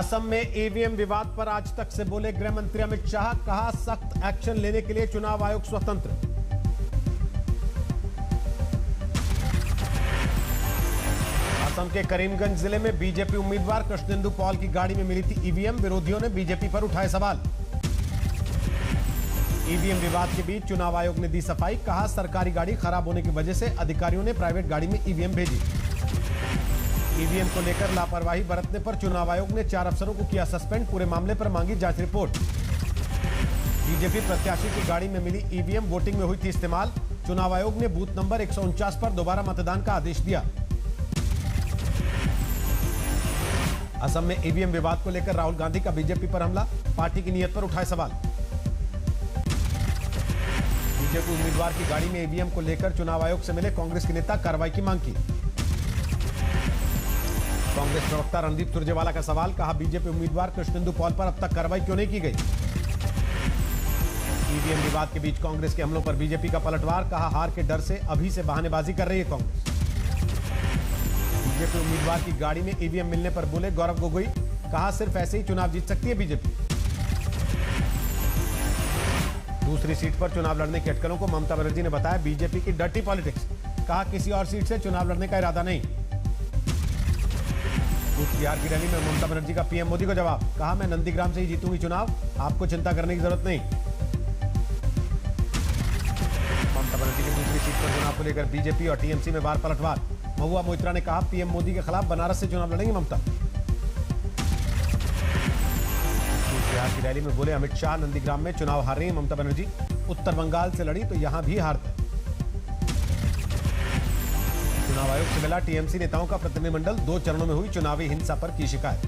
असम में ईवीएम विवाद पर आज तक से बोले गृह मंत्री अमित शाह, कहा सख्त एक्शन लेने के लिए चुनाव आयोग स्वतंत्र। असम के करीमगंज जिले में बीजेपी उम्मीदवार कृष्णेंदु पॉल की गाड़ी में मिली थी ईवीएम, विरोधियों ने बीजेपी पर उठाए सवाल। ईवीएम विवाद के बीच चुनाव आयोग ने दी सफाई, कहा सरकारी गाड़ी खराब होने की वजह से अधिकारियों ने प्राइवेट गाड़ी में ईवीएम भेजी। ईवीएम को लेकर लापरवाही बरतने पर चुनाव आयोग ने 4 अफसरों को किया सस्पेंड, पूरे मामले पर मांगी जांच रिपोर्ट। बीजेपी प्रत्याशी की गाड़ी में मिली ईवीएम वोटिंग में हुई थी इस्तेमाल, चुनाव आयोग ने बूथ नंबर 149 पर दोबारा मतदान का आदेश दिया। असम में ईवीएम विवाद को लेकर राहुल गांधी का बीजेपी पर हमला, पार्टी की नीयत पर उठाए सवाल। बीजेपी उम्मीदवार की गाड़ी में ईवीएम को लेकर चुनाव आयोग से मिले कांग्रेस के नेता, कार्रवाई की मांग की। कांग्रेस प्रवक्ता रणदीप सुरजेवाला का सवाल, कहा बीजेपी उम्मीदवार कृष्णेंदु पॉल पर अब तक कार्रवाई क्यों नहीं की गई। ईवीएम विवाद के बीच कांग्रेस के हमलों पर बीजेपी का पलटवार, कहा हार के डर से अभी से बहानेबाजी कर रही है कांग्रेस। बीजेपी उम्मीदवार की गाड़ी में ईवीएम मिलने पर बोले गौरव गोगोई, कहा सिर्फ ऐसे ही चुनाव जीत सकती है बीजेपी। दूसरी सीट पर चुनाव लड़ने की अटकलों को ममता बनर्जी ने बताया बीजेपी की डर्टी पॉलिटिक्स, कहा किसी और सीट से चुनाव लड़ने का इरादा नहीं। बिहार की रैली में ममता बनर्जी का पीएम मोदी को जवाब, कहा मैं नंदीग्राम से ही जीतूंगी चुनाव, आपको चिंता करने की जरूरत नहीं। ममता बनर्जी की दूसरी सीट पर चुनाव को लेकर बीजेपी और टीएमसी में वार पलटवार, महुआ मोइत्रा ने कहा पीएम मोदी के खिलाफ बनारस से चुनाव लड़ेंगी ममता। बिहार की रैली में बोले अमित शाह, नंदीग्राम में चुनाव हार रही है ममता बनर्जी, उत्तर बंगाल से लड़ी तो यहां भी हारता है। चुनाव आयोग से मिला टीएमसी नेताओं का प्रतिनिधिमंडल, 2 चरणों में हुई चुनावी हिंसा पर की शिकायत।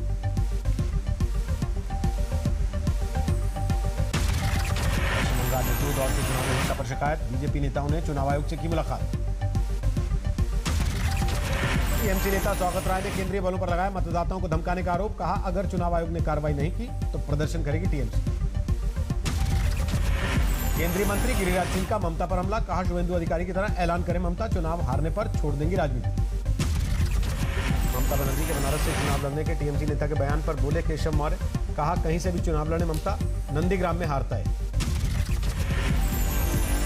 पश्चिम बंगाल में 2 दौर के चुनाव में हिंसा पर शिकायत, बीजेपी नेताओं ने चुनाव आयोग से की मुलाकात। टीएमसी नेता स्वागत राय ने केंद्रीय बलों पर लगाया मतदाताओं को धमकाने का आरोप, कहा अगर चुनाव आयोग ने कार्रवाई नहीं की तो प्रदर्शन करेगी टीएमसी। केंद्रीय मंत्री गिरिराज सिंह का ममता पर हमला, कहा शुभेंदु अधिकारी की तरह ऐलान करें ममता, चुनाव हारने पर छोड़ देंगी राजनीति। ममता बनर्जी के बनारस से चुनाव लड़ने के टीएमसी नेता के बयान पर बोले केशव मौर्य, कहा कहीं से भी चुनाव लड़े ममता, नंदीग्राम में हारता है।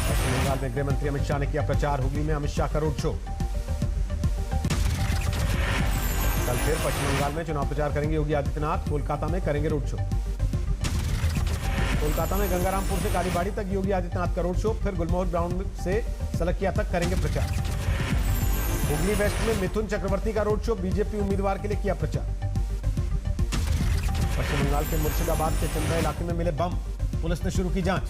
पश्चिम बंगाल में गृह मंत्री अमित शाह ने किया प्रचार, हुगली में अमित शाह का रोड शो। कल फिर पश्चिम बंगाल में चुनाव प्रचार करेंगे योगी आदित्यनाथ, कोलकाता में करेंगे रोड शो। कोलकाता में गंगारामपुर से कालीबाड़ी तक योगी आदित्यनाथ का रोड शो, फिर गुलमोहर ग्राउंड से सलकिया तक करेंगे प्रचार। हुगली वेस्ट में मिथुन चक्रवर्ती का रोड शो, बीजेपी उम्मीदवार के लिए किया प्रचार। पश्चिम बंगाल के मुर्शिदाबाद के चंद्रा इलाके में मिले बम, पुलिस ने शुरू की जांच।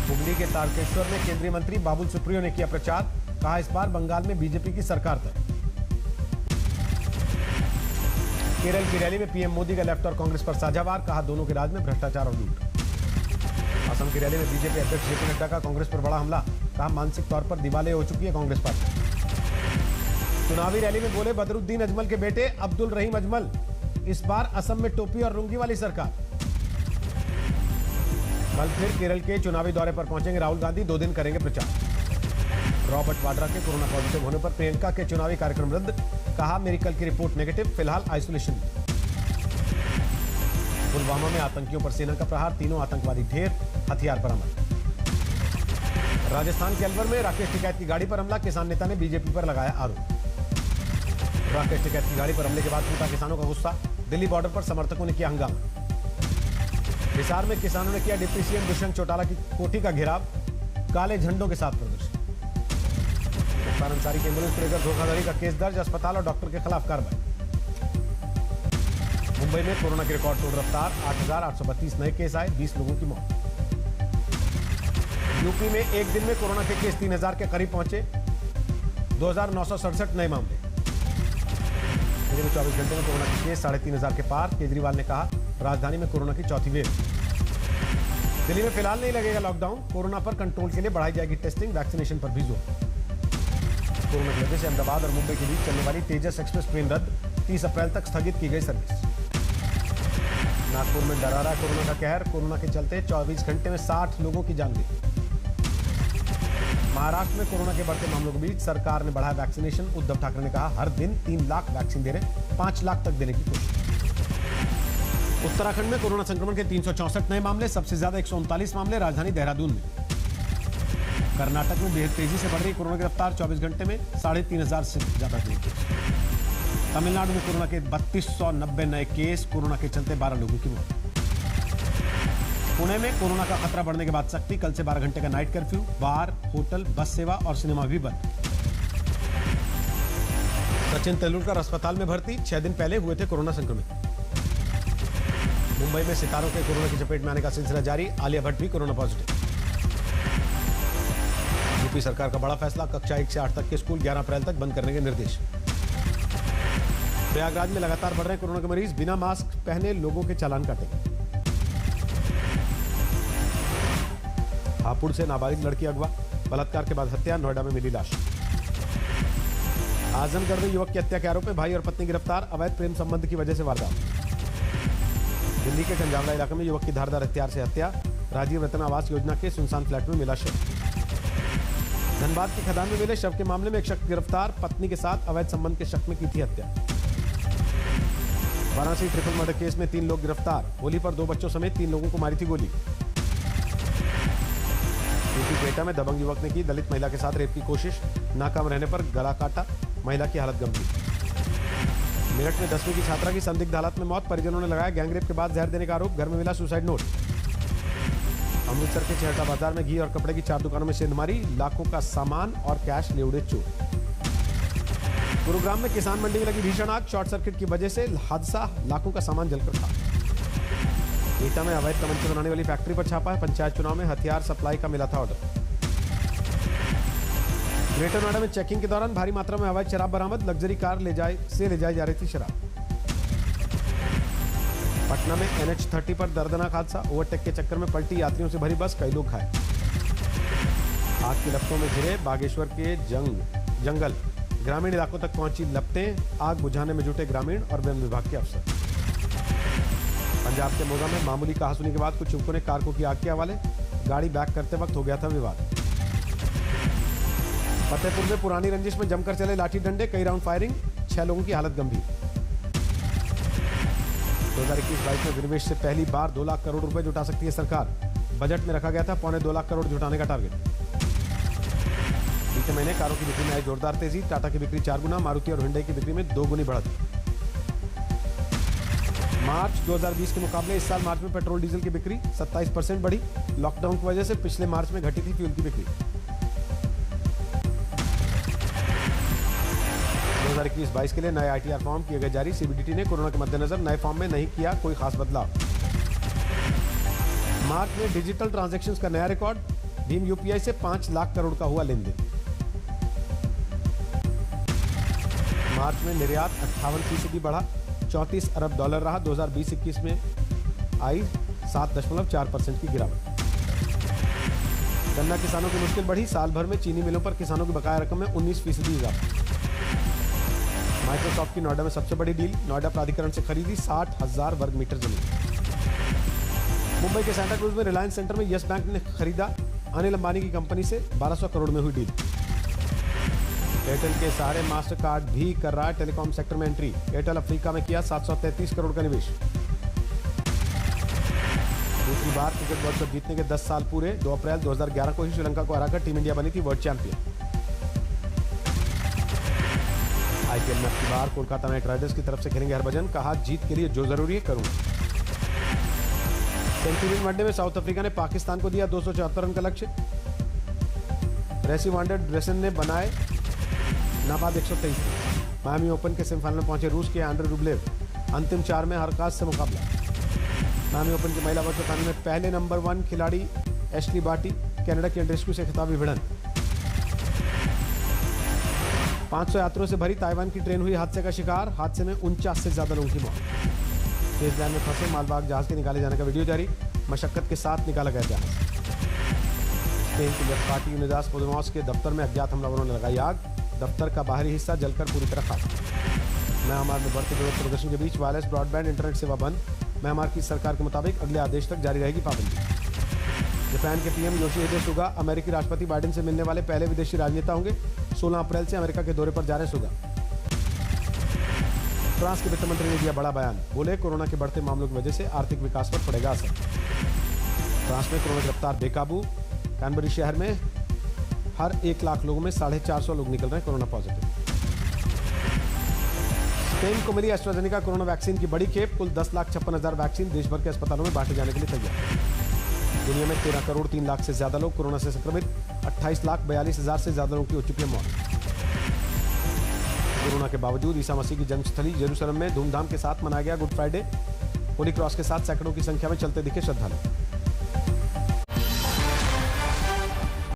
हुगली के तारकेश्वर में केंद्रीय मंत्री बाबुल सुप्रियो ने किया प्रचार, कहा इस बार बंगाल में बीजेपी की सरकार तय। केरल की रैली में पीएम मोदी का लेफ्ट और कांग्रेस पर साझावार, कहा दोनों के राज में भ्रष्टाचार और लूट। असम की रैली में बीजेपी अध्यक्ष जेपी नड्डा का कांग्रेस पर बड़ा हमला, कहा मानसिक तौर पर दिवाले हो चुकी है कांग्रेस पार्टी। चुनावी रैली में बोले बदरुद्दीन अजमल के बेटे अब्दुल रहीम अजमल, इस बार असम में टोपी और लुंगी वाली सरकार। कल फिर केरल के चुनावी दौरे पर पहुंचेंगे राहुल गांधी, 2 दिन करेंगे प्रचार। रॉबर्ट वाड्रा के कोरोना पॉजिटिव होने पर प्रियंका के चुनावी कार्यक्रम रद्द, कहा मेडिकल की रिपोर्ट नेगेटिव, फिलहाल आइसोलेशन में। पुलवामा में आतंकियों पर सेना का प्रहार, 3 आतंकवादी ढेर, हथियार बरामद। राजस्थान के अलवर में राकेश टिकैत की गाड़ी पर हमला, किसान नेता ने बीजेपी पर लगाया आरोप। राकेश टिकैत की गाड़ी पर हमले के बाद टूटा किसानों का गुस्सा, दिल्ली बॉर्डर पर समर्थकों ने किया हंगामा। हिसार में किसानों ने किया डिप्टी सीएम दुष्यंत चौटाला की कोठी का घेराव, काले झंडों के साथ प्रदर्शन। मुख्तार अंसारी की एम्बुलेंस को लेकर धोखाधड़ी का केस दर्ज, अस्पताल और डॉक्टर के खिलाफ कार्रवाई। मुंबई में कोरोना की रिकॉर्ड तोड़ रफ्तार, 8,832 नए केस आए, 20 लोगों की मौत। यूपी में एक दिन में कोरोना के केस 3,000 के करीब पहुंचे, 2,967 नए मामले। 24 घंटे में कोरोना के केस 3,500 के पार, केजरीवाल ने कहा राजधानी में कोरोना की चौथी वेव। दिल्ली में फिलहाल नहीं लगेगा लॉकडाउन, कोरोना पर कंट्रोल के लिए बढ़ाई जाएगी टेस्टिंग, वैक्सीनेशन पर भी जोर। कोरोना की वजह से अहमदाबाद और मुंबई के बीच चलने वाली तेजस एक्सप्रेस ट्रेन रद्द, 30 अप्रैल तक स्थगित की गई सर्विस। नागपुर में डरारा कोरोना का कहर, कोरोना के चलते 24 घंटे में 60 लोगों की जान गई। महाराष्ट्र में कोरोना के बढ़ते मामलों के बीच सरकार ने बढ़ाया वैक्सीनेशन, उद्धव ठाकरे ने कहा हर दिन 3 लाख वैक्सीन दे रहे, 5 लाख तक देने की कोशिश। उत्तराखंड में कोरोना संक्रमण के 364 नए मामले, सबसे ज्यादा 139 मामले राजधानी देहरादून में। कर्नाटक में बेहद तेजी से बढ़ रही कोरोना की रफ्तार, 24 घंटे में 3,500 से ज्यादा नए केस। तमिलनाडु में कोरोना के 3290 नए केस, कोरोना के चलते 12 लोगों की मौत। पुणे में कोरोना का खतरा बढ़ने के बाद सख्ती, कल से 12 घंटे का नाइट कर्फ्यू, बार, होटल, बस सेवा और सिनेमा भी बंद। सचिन तेंदुलकर अस्पताल में भर्ती, 6 दिन पहले हुए थे कोरोना संक्रमित। मुंबई में सितारों के कोरोना की चपेट में आने का सिलसिला जारी, आलिया भट्ट भी कोरोना पॉजिटिव। यूपी सरकार का बड़ा फैसला, कक्षा 1 से 8 तक के स्कूल 11 अप्रैल तक बंद करने के निर्देश। प्रयागराज में लगातार बढ़ रहे कोरोना के मरीज, बिना मास्क पहने लोगों के चालान काटे। हापुड़ से नाबालिग लड़की अगवा, बलात्कार के बाद हत्या, नोएडा में मिली लाश। आजमगढ़ में युवक की हत्या के आरोप में भाई और पत्नी गिरफ्तार, अवैध प्रेम संबंध की वजह से वारदात। दिल्ली के कंजावला इलाके में युवक की धारदार हथियार से हत्या, राजीव रतन आवास योजना के सुनसान फ्लैट में मिला शव। धनबाद की खदान में मिले शव के मामले में एक शख्स गिरफ्तार, पत्नी के साथ अवैध संबंध के शक में की थी हत्या। वाराणसी ट्रिपल मर्डर केस में 3 लोग गिरफ्तार, होली पर 2 बच्चों समेत 3 लोगों को मारी थी गोली। यूपी पेटा में दबंग युवक ने की दलित महिला के साथ रेप की कोशिश, नाकाम रहने पर गला काटा, महिला की हालत गंभीर। मेरठ में 10वीं की छात्रा की संदिग्ध हालत में मौत, परिजनों ने लगाया गैंगरेप के बाद जहर देने का आरोप, घर में मिला सुसाइड नोट। अमृतसर के छेहटा बाजार में घी और कपड़े की 4 दुकानों में सेंधमारी, लाखों का सामान और कैश ले उड़े चोर। गुरुग्राम में किसान मंडी में लगी भीषण आग, शॉर्ट सर्किट की वजह से हादसा, लाखों का सामान जलकर खाक। एटा में अवैध तमंचे बनाने वाली फैक्ट्री पर छापा है, पंचायत चुनाव में हथियार सप्लाई का मिला था ऑर्डर। ग्रेटर नोएडा में चेकिंग के दौरान भारी मात्रा में अवैध शराब बरामद, लग्जरी कार ले जाई जा रही थी शराब। पटना में NH30 पर दर्दनाक हादसा, ओवरटेक के चक्कर में पलटी यात्रियों से भरी बस, कई लोग घायल। आग की लपटों में घिरे बागेश्वर के जंगल, ग्रामीण इलाकों तक पहुंची लपटें, आग बुझाने में जुटे ग्रामीण और वन विभाग के अफसर। पंजाब के मोगा में मामूली कहासुनी के बाद कुछ युवकों ने कार को किया आग के हवाले, गाड़ी बैक करते वक्त हो गया था विवाद। फतेहपुर में पुरानी रंजिश में जमकर चले लाठी डंडे, कई राउंड फायरिंग, 6 लोगों की हालत गंभीर। 2021-22 में विनिवेश से पहली बार 2 लाख करोड़ रुपए जुटा सकती है सरकार, बजट में रखा गया था 2.25 लाख करोड़ जुटाने का टारगेट। बीते महीने कारों की बिक्री में आई जोरदार तेजी, टाटा की बिक्री 4 गुना, मारुति और हुंडई की बिक्री में 2 गुनी बढ़त। मार्च 2020 के मुकाबले इस साल मार्च में पेट्रोल डीजल की बिक्री 27% बढ़ी, लॉकडाउन की वजह से पिछले मार्च में घटी थी फ्यूल की बिक्री। 2021-22 के लिए नए ITR फॉर्म किए गए जारी, CBDT ने कोरोना के मद्देनजर नए फॉर्म में नहीं किया कोई खास बदलाव। मार्च में डिजिटल ट्रांजैक्शंस का नया रिकॉर्ड, भीम UPI से 5 लाख करोड़ का हुआ लेन देन। मार्च में निर्यात 58% बढ़ा, 34 अरब डॉलर रहा, 2020-21 में आई 7.4% की गिरावट। गन्ना किसानों की मुश्किल बढ़ी, साल भर में चीनी मिलों पर किसानों की बकाया रकम में 19% इजाफा। माइक्रोसॉफ्ट की नोएडा में सबसे बड़ी डील, नोएडा प्राधिकरण से खरीदी 60,000 वर्ग मीटर जमीन। मुंबई के सेंटा क्रूज में रिलायंस सेंटर में यस बैंक ने खरीदा अनिल अंबानी की कंपनी से 1200 करोड़ में हुई डील। एयरटेल के सहारे मास्टर कार्ड भी कर रहा है टेलीकॉम सेक्टर में एंट्री, एयरटेल अफ्रीका में किया 733 करोड़ का निवेश। दूसरी बार क्रिकेट वर्ल्ड कप जीतने के 10 साल पूरे, 2 अप्रैल 2011 को ही श्रीलंका को हराकर टीम इंडिया बनी थी वर्ल्ड चैंपियन। IPL में अब की बार कोलकाता नाइट राइडर्स की तरफ से खेलेंगे हरभजन, कहा जीत के लिए जो जरूरी है करूंगा। सेंचुरियन वनडे में साउथ अफ्रीका ने पाकिस्तान को दिया 274 रन का लक्ष्य। रेसी वांडर ड्रेसन ने बनाए नाबाद 123। मायामी ओपन के सेमीफाइनल में पहुंचे रूस के एंड्रे रूबलेव, अंतिम 4 में हरकाज से मुकाबला। मायामी ओपन की महिला वर्ग फाइनल में पहले नंबर 1 खिलाड़ी एशली बार्टी, कनाडा की एंड्रेस्कू से खिताबी भिड़ंत। 500 यात्रियों से भरी ताइवान की ट्रेन हुई हादसे का शिकार, हादसे में 49 से ज्यादा लोगों की मौत। तेज लैंड में फंसे मालवाहक जहाज के निकाले जाने का वीडियो जारी, मशक्कत के साथ निकाला गया जहाज। स्पेन की लेफ्ट पार्टी यूनिदास पोदेमोस के दफ्तर में अज्ञात हमलावरों ने लगाई आग, दफ्तर का बाहरी हिस्सा जलकर पूरी तरह खाक। म्यांमार में बढ़ते विरोध प्रदर्शन के बीच वायरलेस ब्रॉडबैंड इंटरनेट सेवा बंद, म्यांमार की सरकार के मुताबिक अगले आदेश तक जारी रहेगी पाबंदी। जापान के PM योशिहिदे सुगा अमेरिकी राष्ट्रपति बाइडेन से मिलने वाले पहले विदेशी राजनेता होंगे, 16 अप्रैल से अमेरिका के दौरे पर जा रहे सुगा। फ्रांस के वित्त मंत्री ने दिया बड़ा बयान, बोले कोरोना के बढ़ते मामलों की वजह से आर्थिक विकास पर पड़ेगा असर। फ्रांस में कोरोना गिरफ्तार बेकाबू, कैनबरी शहर में हर 1 लाख लोगों में 450 लोग निकल रहे हैं कोरोना पॉजिटिव। स्पेन को मिली एस्ट्राजेनेका कोरोना वैक्सीन की बड़ी खेप, कुल 10,56,000 वैक्सीन देश भर के अस्पतालों में बांटे जाने के लिए तैयार। दुनिया में 13 करोड़ 3 लाख से ज्यादा लोग कोरोना से संक्रमित, 28,42,000 से ज्यादा लोगों की हो चुकी है मौत। कोरोना के बावजूद ईसा मसीह की जन्मस्थली यरूशलेम में धूमधाम के साथ मनाया गया गुड फ्राइडे। होली क्रॉस के साथ सैकड़ों की संख्या में चलते दिखे श्रद्धालु।